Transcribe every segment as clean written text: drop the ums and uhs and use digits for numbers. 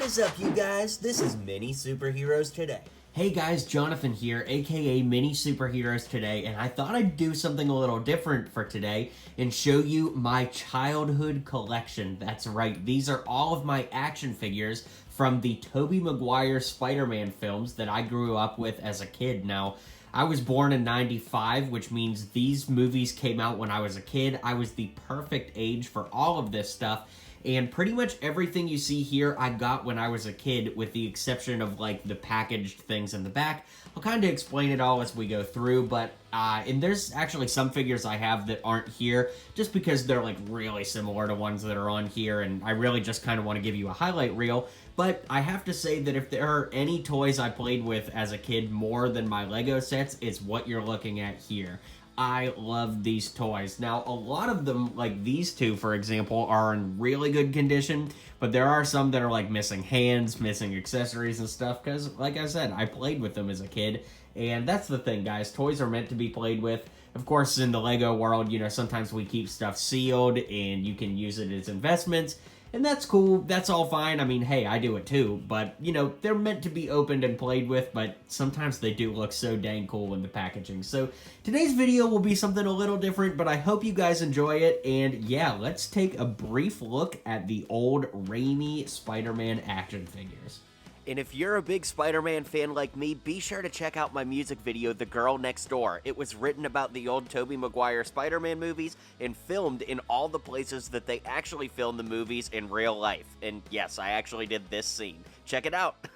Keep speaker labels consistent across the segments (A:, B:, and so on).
A: is up, you guys? This is Mini Superheroes Today.
B: Hey guys, Jonathan here, aka Mini Superheroes Today, and I thought I'd do something a little different for today and show you my childhood collection. That's right, these are all of my action figures from the Tobey Maguire Spider-Man films that I grew up with as a kid. Now, I was born in '95, which means these movies came out when I was a kid. I was the perfect age for all of this stuff. And pretty much everything you see here I got when I was a kid, with the exception of like the packaged things in the back. I'll kind of explain it all as we go through, but and there's actually some figures I have that aren't here just because they're like really similar to ones that are on here, and I really just kind of want to give you a highlight reel. But I have to say that if there are any toys I played with as a kid more than my Lego sets, it's what you're looking at here. I love these toys. Now, a lot of them, like these two, for example, are in really good condition, but there are some that are like missing hands, missing accessories and stuff, because, like I said, I played with them as a kid, and that's the thing, guys. Toys are meant to be played with. Of course, in the Lego world, you know, sometimes we keep stuff sealed, and you can use it as investments, and that's cool. That's all fine. I mean, hey, I do it too. But, you know, they're meant to be opened and played with, but sometimes they do look so dang cool in the packaging. So today's video will be something a little different, but I hope you guys enjoy it. And yeah, let's take a brief look at the old Raimi Spider-Man action figures.
A: And if you're a big Spider-Man fan like me, be sure to check out my music video, The Girl Next Door. It was written about the old Tobey Maguire Spider-Man movies and filmed in all the places that they actually filmed the movies in real life. And yes, I actually did this scene. Check it out.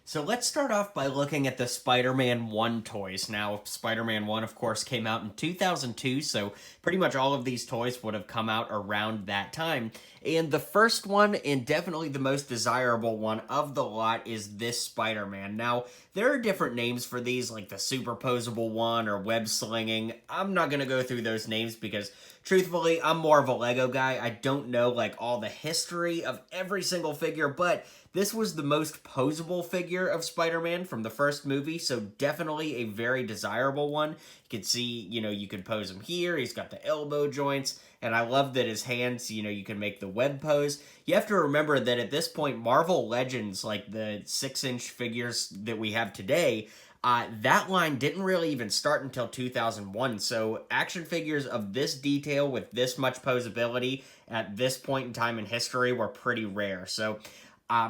B: So let's start off by looking at the Spider-Man 1 toys. Now, Spider-Man 1, of course, came out in 2002, so pretty much all of these toys would have come out around that time. And the first one, and definitely the most desirable one of the lot, is this Spider-Man. Now, there are different names for these, like the superposable one or web slinging. I'm not going to go through those names because, truthfully, I'm more of a Lego guy. I don't know, like, all the history of every single figure, but this was the most posable figure of Spider-Man from the first movie, so definitely a very desirable one. You can see, you know, you could pose him here. He's got the elbow joints, and I love that his hands, you know, you can make the web pose. You have to remember that at this point, Marvel Legends, like the 6-inch figures that we have today, that line didn't really even start until 2001, so action figures of this detail with this much posability at this point in time in history were pretty rare. So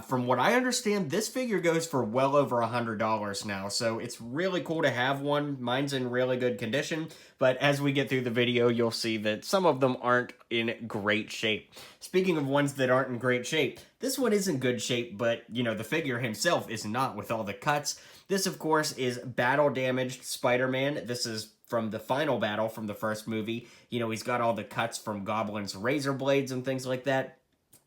B: from what I understand, this figure goes for well over $100 now, so it's really cool to have one. Mine's in really good condition, but as we get through the video, you'll see that some of them aren't in great shape. Speaking of ones that aren't in great shape, this one is in good shape, but, you know, the figure himself is not, with all the cuts. This, of course, is battle-damaged Spider-Man. This is from the final battle from the first movie. You know, he's got all the cuts from Goblin's razor blades and things like that.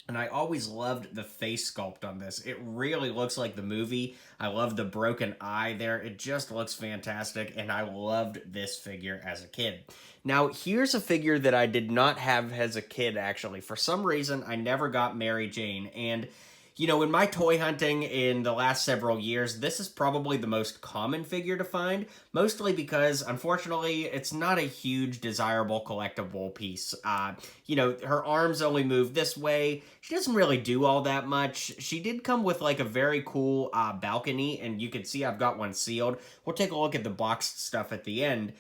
B: And I always loved the face sculpt on this. It really looks like the movie. I love the broken eye there. It just looks fantastic, and I loved this figure as a kid. Now, here's a figure that I did not have as a kid, actually. For some reason, I never got Mary Jane, and you know, in my toy hunting in the last several years, this is probably the most common figure to find, mostly because, unfortunately, it's not a huge, desirable, collectible piece. You know, her arms only move this way. She doesn't really do all that much. She did come with, like, a very cool balcony, and you can see I've got one sealed. We'll take a look at the boxed stuff at the end.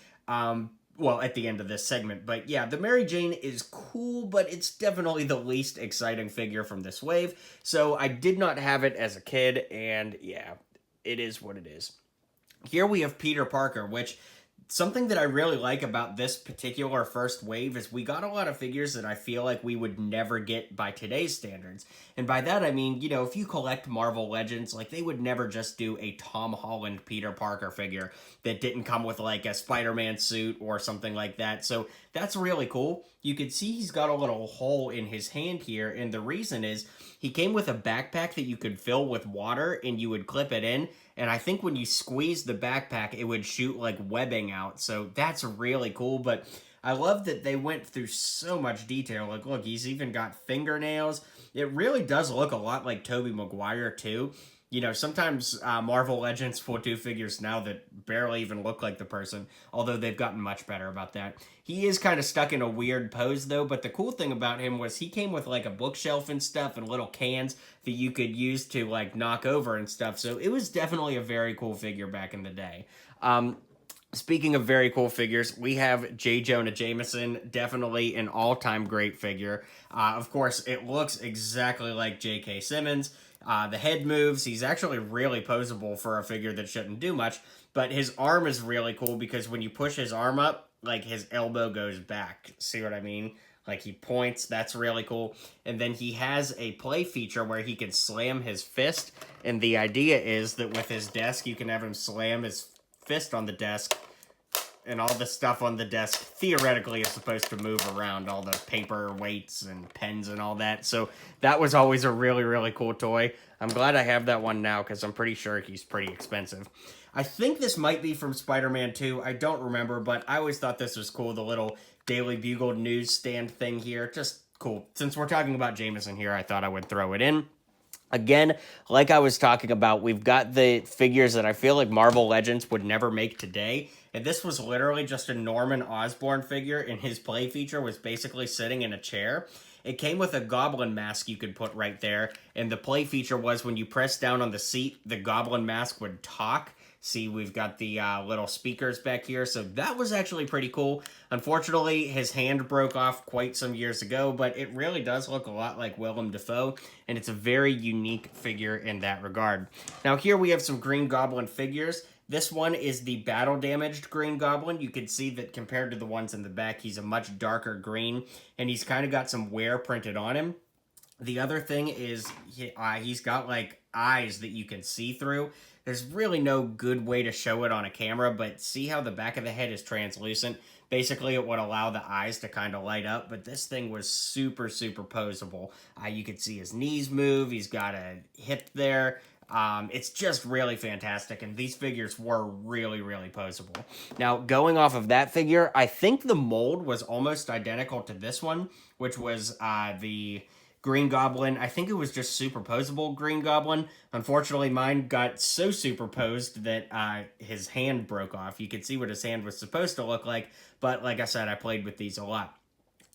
B: Well, at the end of this segment. But yeah, the Mary Jane is cool, but it's definitely the least exciting figure from this wave. So I did not have it as a kid, and yeah, it is what it is. Here we have Peter Parker, which something that I really like about this particular first wave is we got a lot of figures that I feel like we would never get by today's standards. And by that I mean, you know, if you collect Marvel Legends, like they would never just do a Tom Holland Peter Parker figure that didn't come with like a Spider-Man suit or something like that. So that's really cool. You can see he's got a little hole in his hand here, and the reason is he came with a backpack that you could fill with water and you would clip it in, and I think when you squeeze the backpack it would shoot like webbing out, so that's really cool. But I love that they went through so much detail. Like, look, he's even got fingernails. It really does look a lot like Tobey Maguire too. You know, sometimes Marvel Legends will do figures now that barely even look like the person, although they've gotten much better about that. He is kind of stuck in a weird pose, though, but the cool thing about him was he came with, like, a bookshelf and stuff and little cans that you could use to, like, knock over and stuff, so it was definitely a very cool figure back in the day. Speaking of very cool figures, we have J. Jonah Jameson, definitely an all-time great figure. Of course, it looks exactly like J.K. Simmons. The head moves. He's actually really posable for a figure that shouldn't do much, but his arm is really cool because when you push his arm up, like, his elbow goes back. See what I mean? Like, he points. That's really cool. And then he has a play feature where he can slam his fist, and the idea is that with his desk, you can have him slam his fist on the desk, and all the stuff on the desk theoretically is supposed to move around, all the paper weights and pens and all that. So that was always a really, really cool toy. I'm glad I have that one now because I'm pretty sure he's pretty expensive. I think this might be from Spider-Man 2. I don't remember, but I always thought this was cool. The little Daily Bugle newsstand thing here. Just cool. Since we're talking about Jameson here, I thought I would throw it in. Again, like I was talking about, we've got the figures that I feel like Marvel Legends would never make today. And this was literally just a Norman Osborn figure, and his play feature was basically sitting in a chair. It came with a goblin mask you could put right there, and the play feature was when you press down on the seat, the goblin mask would talk. See, we've got the little speakers back here, so that was actually pretty cool. Unfortunately, his hand broke off quite some years ago, but it really does look a lot like Willem Dafoe, and it's a very unique figure in that regard. Now, here we have some Green Goblin figures. This one is the battle-damaged Green Goblin. You can see that compared to the ones in the back, he's a much darker green, and he's kind of got some wear printed on him. The other thing is he's got, like, eyes that you can see through. There's really no good way to show it on a camera, but see how the back of the head is translucent? Basically, it would allow the eyes to kind of light up, but this thing was super, super posable. You could see his knees move. He's got a hip there. It's just really fantastic, and these figures were really, really posable. Now, going off of that figure, I think the mold was almost identical to this one, which was the Green Goblin. I think it was just superposable Green Goblin. Unfortunately, mine got so superposed that his hand broke off. You could see what his hand was supposed to look like, but like I said, I played with these a lot.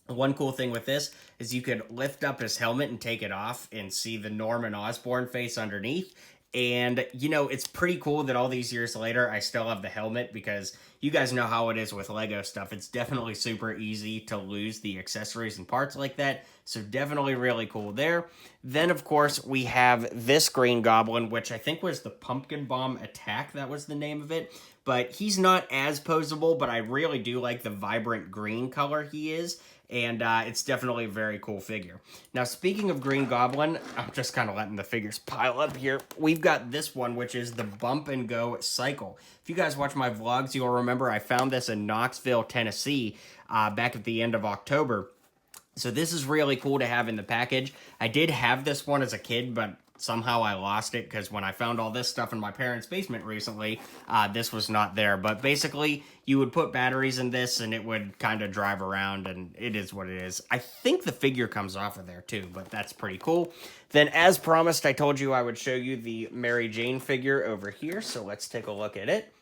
B: One cool thing with this is you could lift up his helmet and take it off and see the Norman Osborn face underneath. And, you know, it's pretty cool that all these years later, I still have the helmet because you guys know how it is with Lego stuff. It's definitely super easy to lose the accessories and parts like that. So definitely really cool there. Then, of course, we have this Green Goblin, which I think was the Pumpkin Bomb Attack. That was the name of it. But he's not as posable, but I really do like the vibrant green color he is. And it's definitely a very cool figure. Now, speaking of Green Goblin, I'm just kind of letting the figures pile up here. We've got this one, which is the Bump and Go Cycle. If you guys watch my vlogs, you'll remember I found this in Knoxville, Tennessee, back at the end of October. So this is really cool to have in the package. I did have this one as a kid, but somehow I lost it because when I found all this stuff in my parents' basement recently, this was not there. But basically, you would put batteries in this and it would kind of drive around, and it is what it is. I think the figure comes off of there too, but that's pretty cool. Then, as promised, I told you I would show you the Mary Jane figure over here, so let's take a look at it.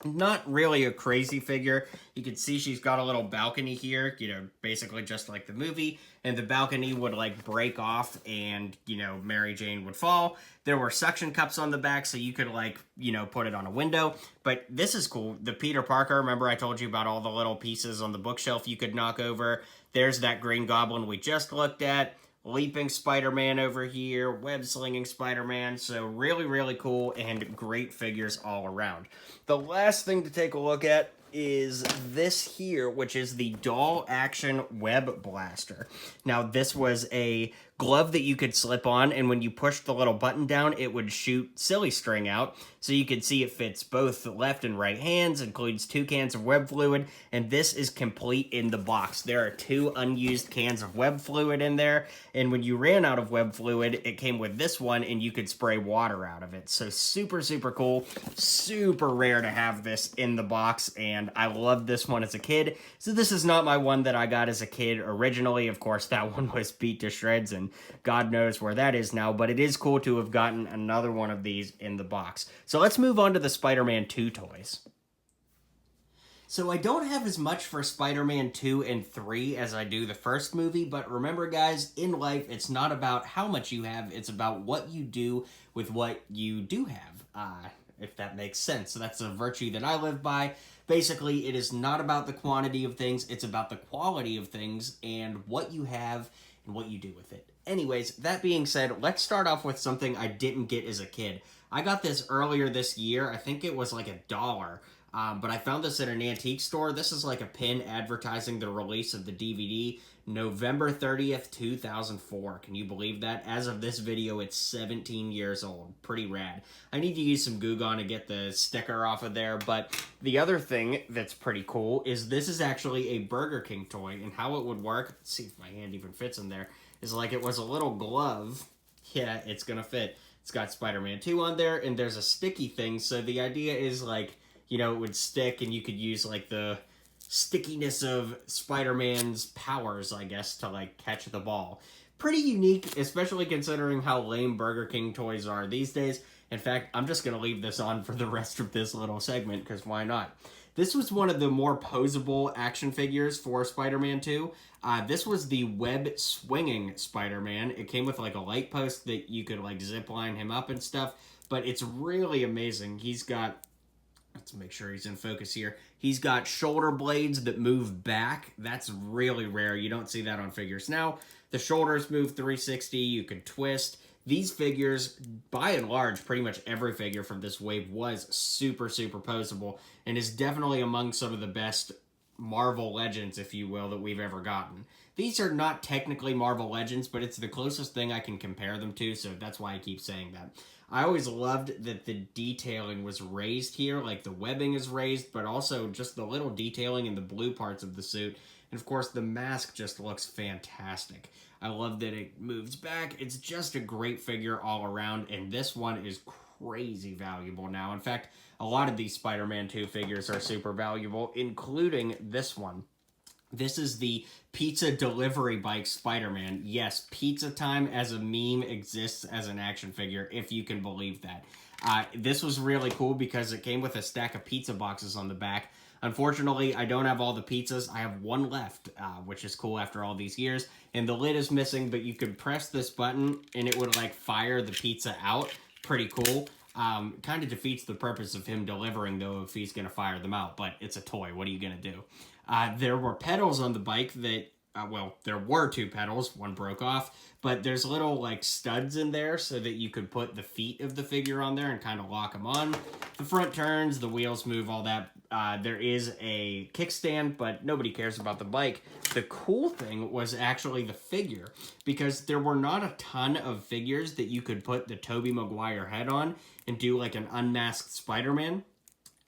B: Not really a crazy figure. You can see she's got a little balcony here, you know, basically just like the movie. And the balcony would, like, break off and, you know, Mary Jane would fall. There were suction cups on the back, so you could, like, you know, put it on a window. But this is cool. The Peter Parker, remember I told you about all the little pieces on the bookshelf you could knock over? There's that Green Goblin we just looked at. Leaping Spider-Man over here, web-slinging Spider-Man, so really, really cool and great figures all around. The last thing to take a look at is this here, which is the Doll Action Web Blaster. Now, this was a glove that you could slip on, and when you pushed the little button down, it would shoot silly string out. So you can see it fits both the left and right hands, includes 2 cans of web fluid, and this is complete in the box. There are 2 unused cans of web fluid in there, and when you ran out of web fluid, it came with this one, and you could spray water out of it. So super, super cool. Super rare to have this in the box, and I loved this one as a kid. So this is not my one that I got as a kid originally. Of course, that one was beat to shreds and and God knows where that is now, but it is cool to have gotten another one of these in the box. So let's move on to the Spider-Man 2 toys. So I don't have as much for Spider-Man 2 and 3 as I do the first movie, but remember guys, in life, it's not about how much you have, it's about what you do with what you do have, if that makes sense. So that's a virtue that I live by. Basically, it is not about the quantity of things, it's about the quality of things and what you have and what you do with it. Anyways, that being said, let's start off with something I didn't get as a kid. I got this earlier this year, I think it was like $1. But I found this at an antique store. This is like a pin advertising the release of the DVD, November 30th, 2004. Can you believe that? As of this video, it's 17 years old. Pretty rad. I need to use some Goo Gone to get the sticker off of there, but the other thing that's pretty cool is this is actually a Burger King toy, and how it would work, let's see if my hand even fits in there, is like it was a little glove. Yeah, it's gonna fit. It's got Spider-Man 2 on there, and there's a sticky thing, so the idea is like, you know, it would stick and you could use like the stickiness of Spider-Man's powers, I guess, to like catch the ball. Pretty unique, especially considering how lame Burger King toys are these days. In fact, I'm just going to leave this on for the rest of this little segment, because why not? This was one of the more posable action figures for Spider-Man 2. This was the web-swinging Spider-Man. It came with like a light post that you could like zip line him up and stuff, but it's really amazing. He's got... Let's make sure he's in focus here. He's got shoulder blades that move back. That's really rare. You don't see that on figures. Now, the shoulders move 360. You can twist. These figures, by and large, pretty much every figure from this wave was super, super posable and is definitely among some of the best Marvel Legends, if you will, that we've ever gotten. These are not technically Marvel Legends, but it's the closest thing I can compare them to, so that's why I keep saying that. I always loved that the detailing was raised here, like the webbing is raised, but also just the little detailing in the blue parts of the suit. And of course, the mask just looks fantastic. I love that it moves back. It's just a great figure all around, and this one is crazy valuable now. In fact, a lot of these Spider-Man 2 figures are super valuable, including this one. This is the pizza delivery bike Spider-Man. Yes, pizza time as a meme exists as an action figure, if you can believe that. This was really cool because it came with a stack of pizza boxes on the back. Unfortunately, I don't have all the pizzas. I have one left, which is cool after all these years. And the lid is missing, but you could press this button and it would like fire the pizza out. Pretty cool. Kind of defeats the purpose of him delivering, though, if he's going to fire them out. But it's a toy. What are you going to do? There were pedals on the bike that, well, there were 2 pedals. One broke off. But there's little, like, studs in there so that you could put the feet of the figure on there and kind of lock them on. The front turns, the wheels move, all that. There is a kickstand, but nobody cares about the bike. The cool thing was actually the figure, because there were not a ton of figures that you could put the Tobey Maguire head on and do, like, an unmasked Spider-Man.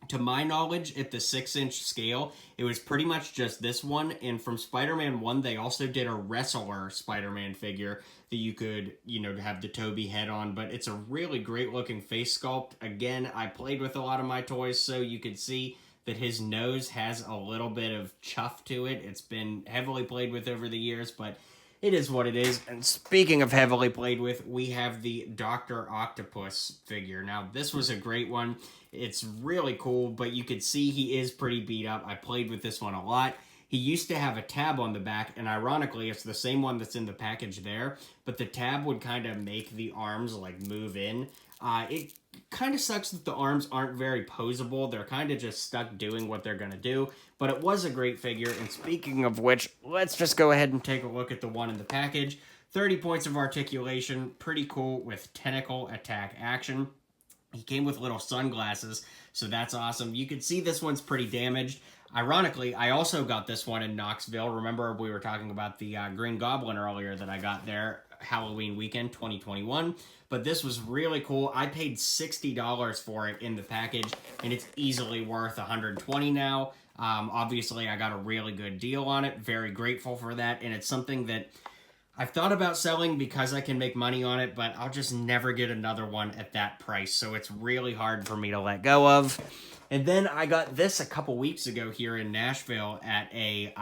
B: To my knowledge, at the 6-inch scale, it was pretty much just this one, and from Spider-Man 1, they also did a wrestler Spider-Man figure that you could, you know, have the Tobey head on, but it's a really great-looking face sculpt. Again, I played with a lot of my toys, so you could see that his nose has a little bit of chuff to it. It's been heavily played with over the years, but it is what it is. And speaking of heavily played with, we have the Dr. Octopus figure. Now, this was a great one. It's really cool, but you could see he is pretty beat up. I played with this one a lot. He used to have a tab on the back, and ironically, it's the same one that's in the package there, but the tab would kind of make the arms, like, move in. It kind of sucks that the arms aren't very posable. They're kind of just stuck doing what they're going to do, but it was a great figure, and speaking of which, let's just go ahead and take a look at the one in the package. 30 points of articulation, pretty cool with tentacle attack action. He came with little sunglasses, so that's awesome. You can see this one's pretty damaged. Ironically, I also got this one in Knoxville. Remember, we were talking about the Green Goblin earlier that I got there, Halloween weekend 2021. But this was really cool. I paid $60 for it in the package, and it's easily worth $120 now. Obviously, I got a really good deal on it. Very grateful for that, and it's something that I've thought about selling because I can make money on it, but I'll just never get another one at that price, so it's really hard for me to let go of. And then I got this a couple weeks ago here in Nashville at a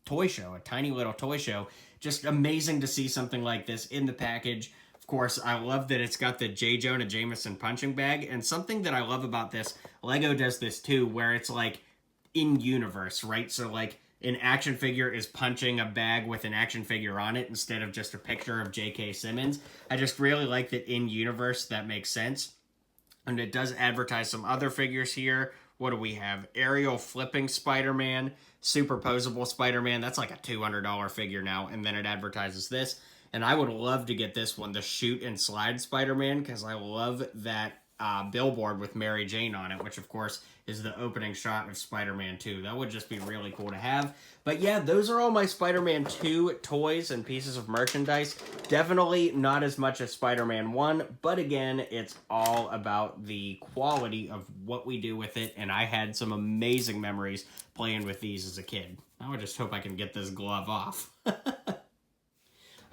B: toy show, a tiny little toy show, just amazing to see something like this in the package. Of course, I love that it's got the J. Jonah Jameson punching bag, and something that I love about this, Lego does this too, where it's like in-universe, right? So like an action figure is punching a bag with an action figure on it instead of just a picture of J.K. Simmons. I just really like that in-universe, that makes sense. And it does advertise some other figures here. What do we have? Aerial flipping Spider-Man, superposable Spider-Man. That's like a $200 figure now. And then it advertises this. And I would love to get this one, the shoot and slide Spider-Man, because I love that billboard with Mary Jane on it, which of course is the opening shot of Spider-Man 2. That would just be really cool to have. But yeah, those are all my Spider-Man 2 toys and pieces of merchandise. Definitely not as much as Spider-Man 1, but again, it's all about the quality of what we do with it, and I had some amazing memories playing with these as a kid. Now I just hope I can get this glove off.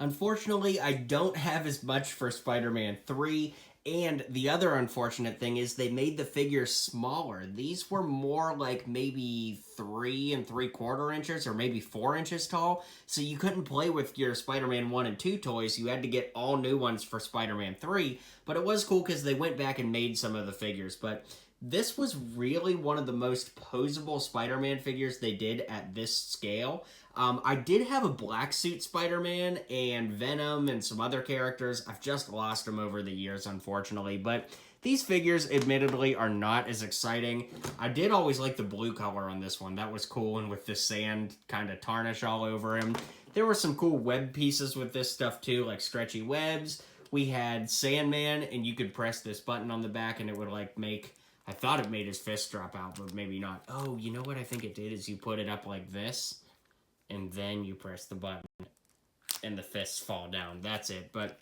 B: Unfortunately, I don't have as much for Spider-Man 3, and the other unfortunate thing is they made the figures smaller. These were more like maybe 3 3/4 inches or maybe 4 inches tall, so you couldn't play with your Spider-Man 1 and 2 toys. You had to get all new ones for Spider-Man 3, but it was cool because they went back and made some of the figures, but this was really one of the most posable Spider-Man figures they did at this scale. I did have a black suit Spider-Man and Venom and some other characters. I've just lost them over the years, unfortunately. But these figures, admittedly, are not as exciting. I did always like the blue color on this one. That was cool, and with the sand kind of tarnish all over him. There were some cool web pieces with this stuff, too, like stretchy webs. We had Sandman, and you could press this button on the back, and it would, like, make... I thought it made his fist drop out, but maybe not. Oh, you know what I think it did is you put it up like this, and then you press the button, and the fists fall down. That's it. But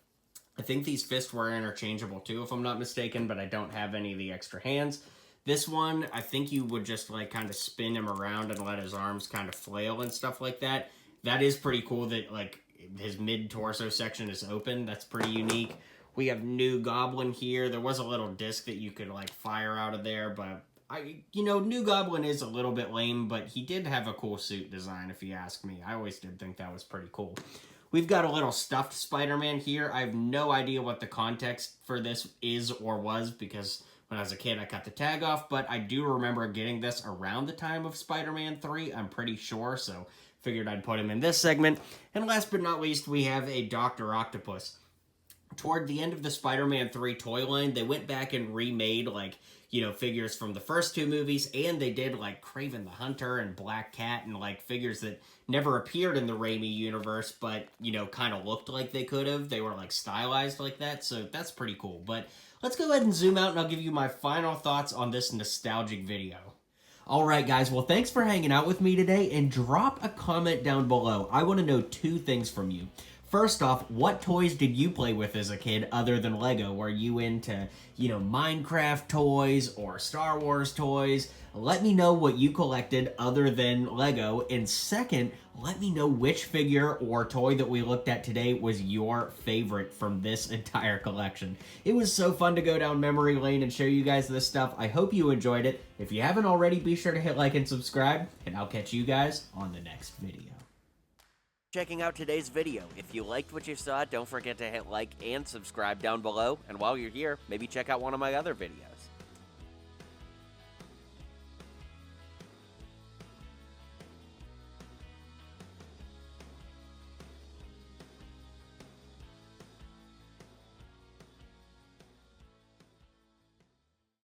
B: I think these fists were interchangeable too, if I'm not mistaken, but I don't have any of the extra hands. This one, I think you would just like kind of spin him around and let his arms kind of flail and stuff like that. That is pretty cool that like his mid-torso section is open. That's pretty unique. We have New Goblin here. There was a little disc that you could like fire out of there, but New Goblin is a little bit lame, but he did have a cool suit design, if you ask me. I always did think that was pretty cool. We've got a little stuffed Spider-Man here. I have no idea what the context for this is or was, because when I was a kid, I cut the tag off, but I do remember getting this around the time of Spider-Man 3, I'm pretty sure, so figured I'd put him in this segment. And last but not least, we have a Dr. Octopus. Toward the end of the Spider-Man 3 toy line, they went back and remade, figures from the first two movies, and they did, Kraven the Hunter and Black Cat and, figures that never appeared in the Raimi universe, but, kind of looked like they could have. They were, stylized like that, so that's pretty cool. But let's go ahead and zoom out, and I'll give you my final thoughts on this nostalgic video. Alright guys, well thanks for hanging out with me today, and drop a comment down below. I want to know two things from you. First off, what toys did you play with as a kid other than Lego? Were you into, Minecraft toys or Star Wars toys? Let me know what you collected other than Lego. And second, let me know which figure or toy that we looked at today was your favorite from this entire collection. It was so fun to go down memory lane and show you guys this stuff. I hope you enjoyed it. If you haven't already, be sure to hit like and subscribe, and I'll catch you guys on the next video.
A: Checking out today's video. If you liked what you saw, don't forget to hit like and subscribe down below. And while you're here, maybe check out one of my other videos.